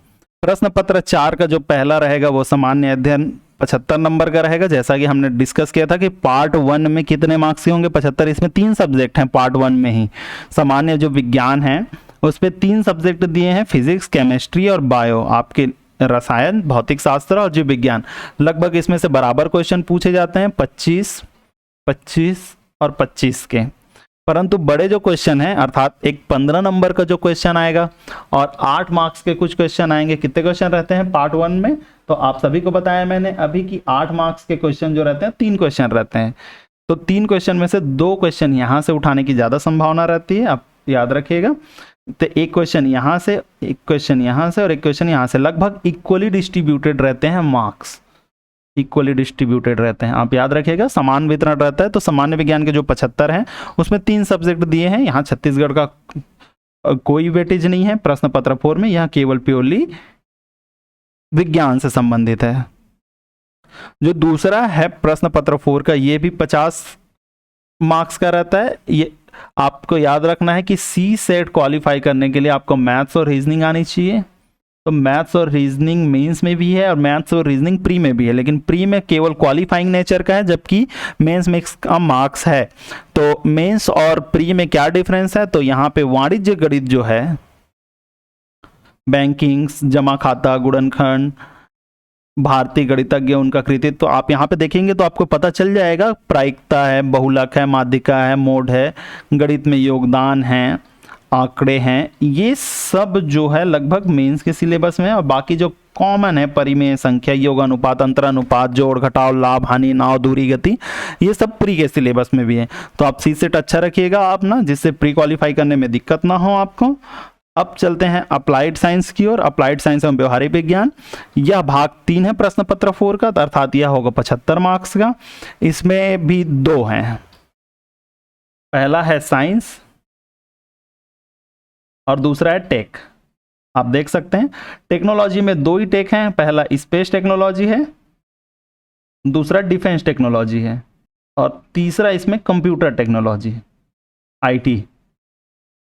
प्रश्न पत्र 4 का जो पहला रहेगा वो सामान्य अध्ययन 75 नंबर का रहेगा। जैसा कि हमने डिस्कस किया था कि पार्ट 1 में कितने मार्क्स के होंगे? 75। इसमें 3 सब्जेक्ट हैं पार्ट 1 में ही। सामान्य जो विज्ञान है उस पर 3 सब्जेक्ट दिए हैं, फिजिक्स, केमिस्ट्री और बायो, आपके रसायन, भौतिक शास्त्र और जीव विज्ञान। लगभग इसमें से बराबर क्वेश्चन पूछे जाते हैं, 25, 25 और 25 के। परंतु बड़े जो क्वेश्चन हैं, अर्थात एक 15 नंबर का जो क्वेश्चन आएगा और 8 मार्क्स के कुछ क्वेश्चन आएंगे। कितने क्वेश्चन रहते हैं पार्ट 1 में? तो आप सभी को बताया मैंने अभी कि 8 मार्क्स के क्वेश्चन जो रहते हैं 3 क्वेश्चन रहते हैं। तो 3 क्वेश्चन में से 2 क्वेश्चन यहाँ से उठाने की ज़्यादा संभावना रहती है, आप याद रखिएगा। तो एक क्वेश्चन यहाँ से, एक क्वेश्चन यहाँ से और एक क्वेश्चन यहाँ से, लगभग इक्वली डिस्ट्रीब्यूटेड रहते हैं मार्क्स। इक्वली डिस्ट्रीब्यूटेड रहते हैं। आप याद रखिएगा समान वितरण रहता है। तो सामान्य विज्ञान के जो 75 हैं उसमें 3 सब्जेक्ट दिए हैं। यहाँ छत्तीसगढ़ का कोई वेटेज नहीं है प्रश्न पत्र 4 में, यहाँ केवल प्योरली विज्ञान से संबंधित है। जो दूसरा है प्रश्न पत्र 4 का, ये भी 50 मार्क्स का रहता है। ये आपको याद रखना है कि सी सेट क्वालिफाई करने के लिए आपको मैथ्स और रीजनिंग आनी चाहिए। तो मैथ्स और रीजनिंग मेंस में भी है और मैथ्स और रीजनिंग प्री में भी है, लेकिन प्री में केवल क्वालिफाइंग नेचर का है जबकि मेंस में इसका मार्क्स है। तो मेंस और प्री में क्या डिफरेंस है, तो यहाँ पे वाणिज्य गणित जो है, बैंकिंग, जमा खाता, गुणनखंड, भारतीय गणितज्ञ उनका कृतित्व, तो आप यहाँ पे देखेंगे तो आपको पता चल जाएगा। प्रायिकता है, बहुलक है, माध्यिका है, मोड है, गणित में योगदान है, आंकड़े हैं, ये सब जो है लगभग मेंस के सिलेबस में है। और बाकी जो कॉमन है, परिमेय, संख्या, योग अनुपात, अंतरानुपात, जोड़ घटाव, लाभ हानि, नाव, दूरी, गति, ये सब प्री के सिलेबस में भी है। तो आप सी सेट अच्छा रखिएगा आप ना, जिससे प्री क्वालिफाई करने में दिक्कत ना हो आपको। अब चलते हैं अप्लाइड साइंस की ओर। अप्लाइड साइंस एवं व्यवहारिक विज्ञान, यह भाग 3 है प्रश्न पत्र 4 का, अर्थात यह होगा 75 मार्क्स का। इसमें भी 2 हैं, पहला है साइंस और दूसरा है टेक। आप देख सकते हैं टेक्नोलॉजी में 2 ही टेक हैं, पहला स्पेस टेक्नोलॉजी है, दूसरा डिफेंस टेक्नोलॉजी है, और तीसरा इसमें कंप्यूटर टेक्नोलॉजी, आईटी।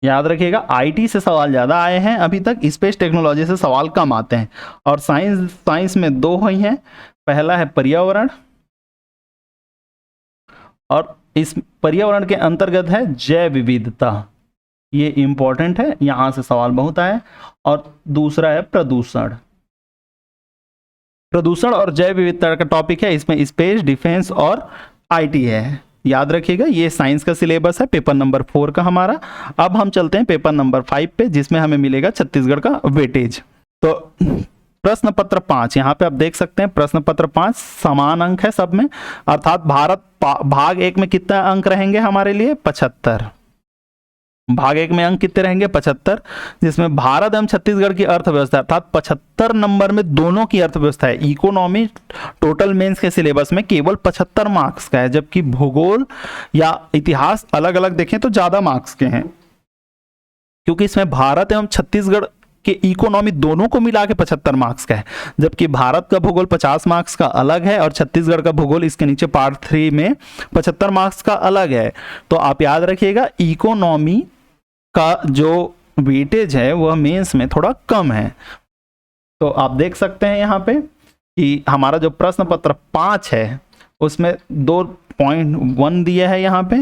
याद रखिएगा आईटी से सवाल ज़्यादा आए हैं अभी तक, स्पेस टेक्नोलॉजी से सवाल कम आते हैं। और साइंस में 2 ही हैं, पहला है पर्यावरण, और इस पर्यावरण के अंतर्गत है जैव विविधता, ये इंपॉर्टेंट है, यहां से सवाल बहुत आए। और दूसरा है प्रदूषण। प्रदूषण और जैव विविधता का टॉपिक है, इसमें स्पेस, डिफेंस और आईटी है। याद रखिएगा ये साइंस का सिलेबस है पेपर नंबर 4 का हमारा। अब हम चलते हैं पेपर नंबर 5 पे, जिसमें हमें मिलेगा छत्तीसगढ़ का वेटेज। तो प्रश्न पत्र 5, यहाँ पे आप देख सकते हैं प्रश्न पत्र 5 समान अंक है सब में, अर्थात भारत भाग 1 में कितना अंक रहेंगे हमारे लिए, 75। भाग 1 में अंक कितने रहेंगे, 75, जिसमें भारत एवं छत्तीसगढ़ की अर्थव्यवस्था, अर्थात 75 नंबर में दोनों की अर्थव्यवस्था है। इकोनॉमी टोटल मेंस के सिलेबस में केवल 75 मार्क्स का है, जबकि भूगोल या इतिहास अलग अलग देखें तो ज्यादा मार्क्स के हैं, क्योंकि इसमें भारत एवं छत्तीसगढ़ के इकोनॉमी दोनों को मिला के 75 मार्क्स का है, जबकि भारत का भूगोल 50 मार्क्स का अलग है और छत्तीसगढ़ का भूगोल इसके नीचे पार्ट 3 में 75 मार्क्स का अलग है। तो आप याद रखिएगा इकोनॉमी का जो वेटेज है वह मेंस में थोड़ा कम है। तो आप देख सकते हैं यहाँ पे कि हमारा जो प्रश्न पत्र 5 है उसमें 2.1 दिया है, यहाँ पे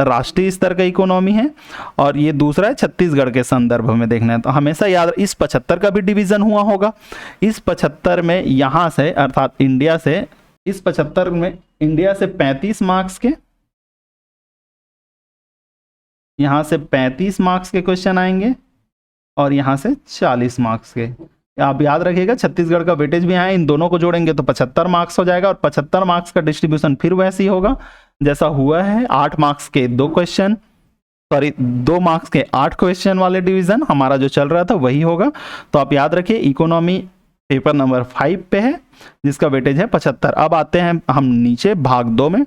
राष्ट्रीय स्तर का इकोनॉमी है, और ये दूसरा है छत्तीसगढ़ के संदर्भ में देखना है। तो हमेशा याद, इस 75 का भी डिवीजन हुआ होगा। इस 75 में यहाँ से अर्थात इंडिया से, इस 75 में इंडिया से 35 मार्क्स के, यहाँ से 35 मार्क्स के क्वेश्चन आएंगे और यहाँ से 40 मार्क्स के। आप याद रखिएगा छत्तीसगढ़ का वेटेज भी यहाँ है, इन दोनों को जोड़ेंगे तो 75 मार्क्स हो जाएगा, और 75 मार्क्स का डिस्ट्रीब्यूशन फिर वैसे ही होगा जैसा हुआ है। 8 मार्क्स के 2 क्वेश्चन, सॉरी 2 मार्क्स के 8 क्वेश्चन वाले डिवीजन हमारा जो चल रहा था वही होगा। तो आप याद रखिए इकोनॉमी पेपर नंबर 5 पे है, जिसका वेटेज है 75। अब आते हैं हम नीचे भाग 2 में।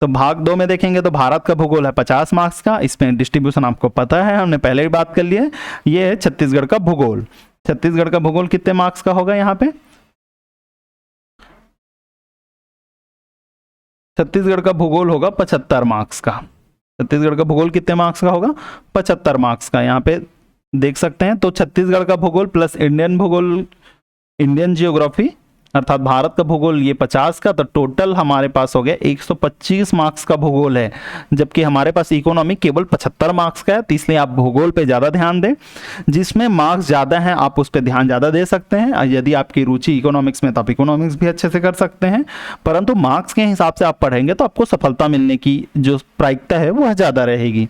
तो भाग 2 में देखेंगे तो भारत का भूगोल है 50 मार्क्स का, इसमें डिस्ट्रीब्यूशन आपको पता है, हमने पहले ही बात कर लिया है। ये है छत्तीसगढ़ का भूगोल। छत्तीसगढ़ का भूगोल कितने मार्क्स का होगा, यहाँ पे छत्तीसगढ़ का भूगोल होगा 75 मार्क्स का। छत्तीसगढ़ का भूगोल कितने मार्क्स का होगा, 75 मार्क्स का, यहाँ पे देख सकते हैं। तो छत्तीसगढ़ का भूगोल प्लस इंडियन भूगोल, इंडियन जियोग्राफी अर्थात भारत का भूगोल ये 50 का, तो टोटल हमारे पास हो गया 125 मार्क्स का भूगोल है, जबकि हमारे पास इकोनॉमी केवल 75 मार्क्स का है। तो इसलिए आप भूगोल पे ज़्यादा ध्यान दें, जिसमें मार्क्स ज़्यादा हैं आप उस पर ध्यान ज़्यादा दे सकते हैं। यदि आपकी रुचि इकोनॉमिक्स में तो आप इकोनॉमिक्स भी अच्छे से कर सकते हैं, परंतु मार्क्स के हिसाब से आप पढ़ेंगे तो आपको सफलता मिलने की जो प्रायिकता है वह ज़्यादा रहेगी।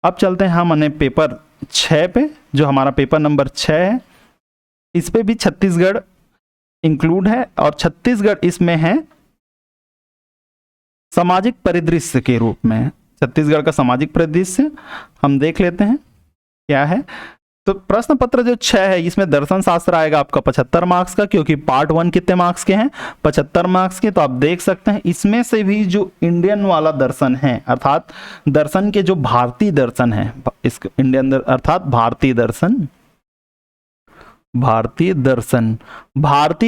अब चलते हैं हम पेपर 6 पे, जो हमारा पेपर नंबर 6 है। इस पे भी छत्तीसगढ़ इंक्लूड है, और छत्तीसगढ़ इसमें है सामाजिक परिदृश्य के रूप में। छत्तीसगढ़ का सामाजिक परिदृश्य हम देख लेते हैं क्या है। तो प्रश्न पत्र जो 6 है इसमें दर्शन शास्त्र आएगा आपका 75 मार्क्स का, क्योंकि पार्ट 1 कितने मार्क्स के हैं, 75 मार्क्स के। तो आप देख सकते हैं इसमें से भी जो इंडियन वाला दर्शन है, अर्थात दर्शन के जो भारतीय दर्शन है, इस इंडियन अर्थात भारतीय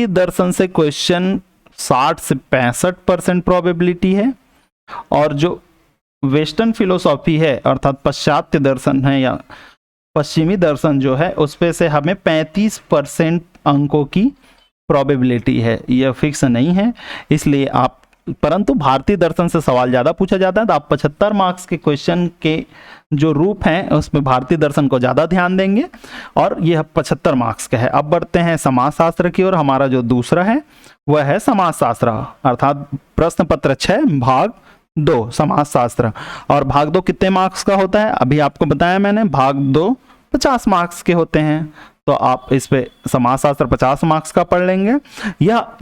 दर्शन से क्वेश्चन 60 से 65% प्रोबेबिलिटी है, और जो वेस्टर्न फिलोसॉफी है अर्थात पाश्चात्य दर्शन है या पश्चिमी दर्शन जो है, उस पे से हमें 35% अंकों की प्रोबेबिलिटी है, यह फिक्स नहीं है। इसलिए आप, परंतु भारतीय दर्शन से सवाल ज़्यादा पूछा जाता है, तो आप 75 मार्क्स के क्वेश्चन के जो रूप हैं उसमें भारतीय दर्शन को ज़्यादा ध्यान देंगे, और यह 75 मार्क्स का है। अब बढ़ते हैं समाजशास्त्र की ओर। हमारा जो दूसरा है वह है समाजशास्त्र, अर्थात प्रश्न पत्र 6 भाग 2 समाजशास्त्र। और भाग 2 कितने मार्क्स का होता है, अभी आपको बताया मैंने, भाग 2 50 मार्क्स के होते हैं। तो आप इस पे समाजशास्त्र 50 मार्क्स का पढ़ लेंगे।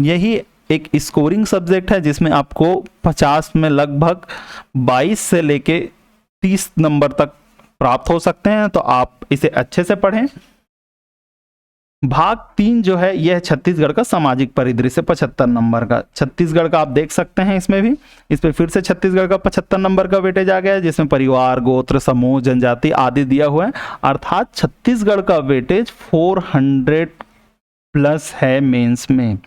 यही एक स्कोरिंग सब्जेक्ट है जिसमें आपको 50 में लगभग 22 से लेके 30 नंबर तक प्राप्त हो सकते हैं, तो आप इसे अच्छे से पढ़ें। भाग 3 जो है यह छत्तीसगढ़ का सामाजिक परिदृश्य 75 नंबर का, छत्तीसगढ़ का आप देख सकते हैं इसमें भी, इस पे फिर से छत्तीसगढ़ का 75 नंबर का वेटेज आ गया है, जिसमें परिवार, गोत्र, समूह, जनजाति आदि दिया हुआ है, अर्थात छत्तीसगढ़ का वेटेज 400 प्लस है मेंस में।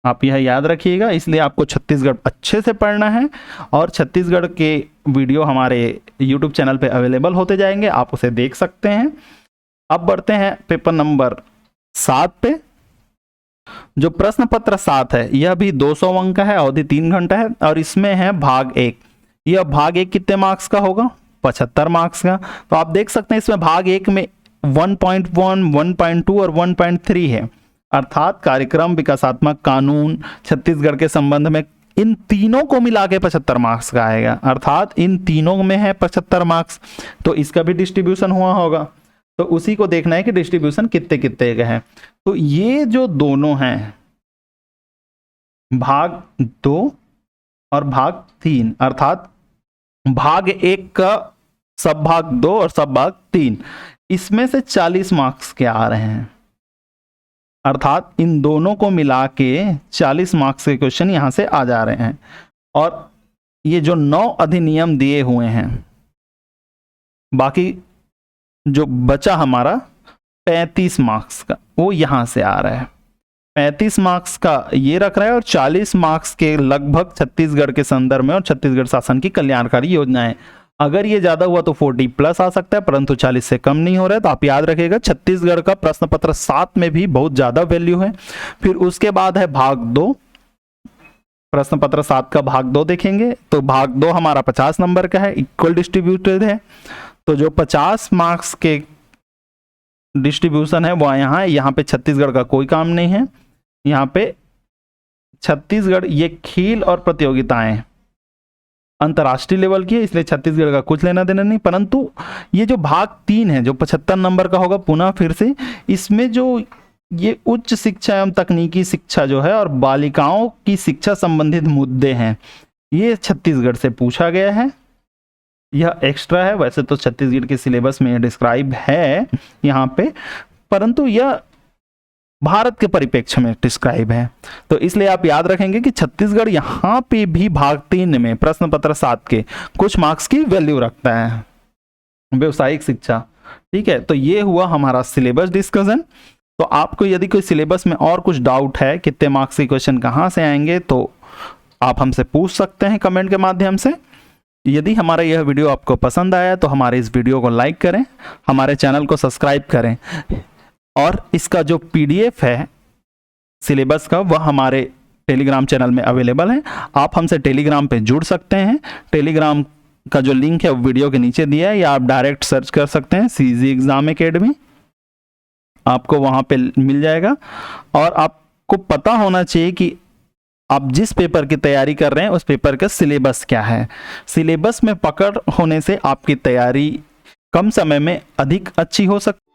आप यह याद रखिएगा, इसलिए आपको छत्तीसगढ़ अच्छे से पढ़ना है, और छत्तीसगढ़ के वीडियो हमारे यूट्यूब चैनल पे अवेलेबल होते जाएंगे, आप उसे देख सकते हैं। अब बढ़ते हैं पेपर नंबर 7 पे। जो प्रश्न पत्र 7 है यह भी 200 अंक का है, अवधि 3 घंटा है, और इसमें है भाग 1। यह भाग 1 कितने मार्क्स का होगा, 75 मार्क्स का। तो आप देख सकते हैं इसमें भाग 1 में 1.1, 1.2 और 1.3 है, अर्थात कार्यक्रम, विकासात्मक, कानून, छत्तीसगढ़ के संबंध में, इन तीनों को मिला के 75 मार्क्स का आएगा, अर्थात इन तीनों में है 75 मार्क्स। तो इसका भी डिस्ट्रीब्यूशन हुआ होगा, तो उसी को देखना है कि डिस्ट्रीब्यूशन कितने कितने का है। तो ये जो दोनों हैं भाग 2 और भाग 3, अर्थात भाग 1 का सब भाग 2 और सब भाग 3, इसमें से 40 मार्क्स के आ रहे हैं, अर्थात इन दोनों को मिला के 40 मार्क्स के क्वेश्चन यहां से आ जा रहे हैं। और ये जो 9 अधिनियम दिए हुए हैं, बाकी जो बचा हमारा 35 मार्क्स का वो यहां से आ रहा है, 35 मार्क्स का ये रख रहा है, और 40 मार्क्स के लगभग छत्तीसगढ़ के संदर्भ में और छत्तीसगढ़ शासन की कल्याणकारी योजनाएं। अगर ये ज्यादा हुआ तो 40 प्लस आ सकता है, परंतु 40 से कम नहीं हो रहा है। तो आप याद रखिएगा छत्तीसगढ़ का प्रश्न पत्र 7 में भी बहुत ज्यादा वैल्यू है। फिर उसके बाद है भाग 2, प्रश्न पत्र 7 का भाग 2 देखेंगे तो भाग 2 हमारा 50 नंबर का है, इक्वल डिस्ट्रीब्यूटेड है। तो जो 50 मार्क्स के डिस्ट्रीब्यूशन है वो यहाँ पे छत्तीसगढ़ का कोई काम नहीं है। यहाँ पे छत्तीसगढ़ ये खेल और प्रतियोगिताएं अंतर्राष्ट्रीय लेवल की है, इसलिए छत्तीसगढ़ का कुछ लेना देना नहीं। परंतु ये जो भाग 3 है जो 75 नंबर का होगा, पुनः फिर से इसमें जो ये उच्च शिक्षा एवं तकनीकी शिक्षा जो है और बालिकाओं की शिक्षा संबंधित मुद्दे हैं, ये छत्तीसगढ़ से पूछा गया है। यह एक्स्ट्रा है, वैसे तो छत्तीसगढ़ के सिलेबस में डिस्क्राइब है यहाँ पे, परंतु यह भारत के परिप्रेक्ष्य में डिस्क्राइब है। तो इसलिए आप याद रखेंगे कि छत्तीसगढ़ यहाँ पे भी भाग 3 में प्रश्न पत्र 7 के कुछ मार्क्स की वैल्यू रखता है, व्यवसायिक शिक्षा। ठीक है, तो ये हुआ हमारा सिलेबस डिस्कशन। तो आपको यदि कोई सिलेबस में और कुछ डाउट है, कितने मार्क्स के क्वेश्चन कहाँ से आएंगे, तो आप हमसे पूछ सकते हैं कमेंट के माध्यम से। यदि हमारा यह वीडियो आपको पसंद आया तो हमारे इस वीडियो को लाइक करें, हमारे चैनल को सब्सक्राइब करें, और इसका जो PDF है सिलेबस का वह हमारे टेलीग्राम चैनल में अवेलेबल है। आप हमसे टेलीग्राम पे जुड़ सकते हैं। टेलीग्राम का जो लिंक है वो वीडियो के नीचे दिया है, या आप डायरेक्ट सर्च कर सकते हैं CG एग्जाम एकेडमी, आपको वहाँ पे मिल जाएगा। और आपको पता होना चाहिए कि आप जिस पेपर की तैयारी कर रहे हैं उस पेपर का सिलेबस क्या है। सिलेबस में पकड़ होने से आपकी तैयारी कम समय में अधिक अच्छी हो सकती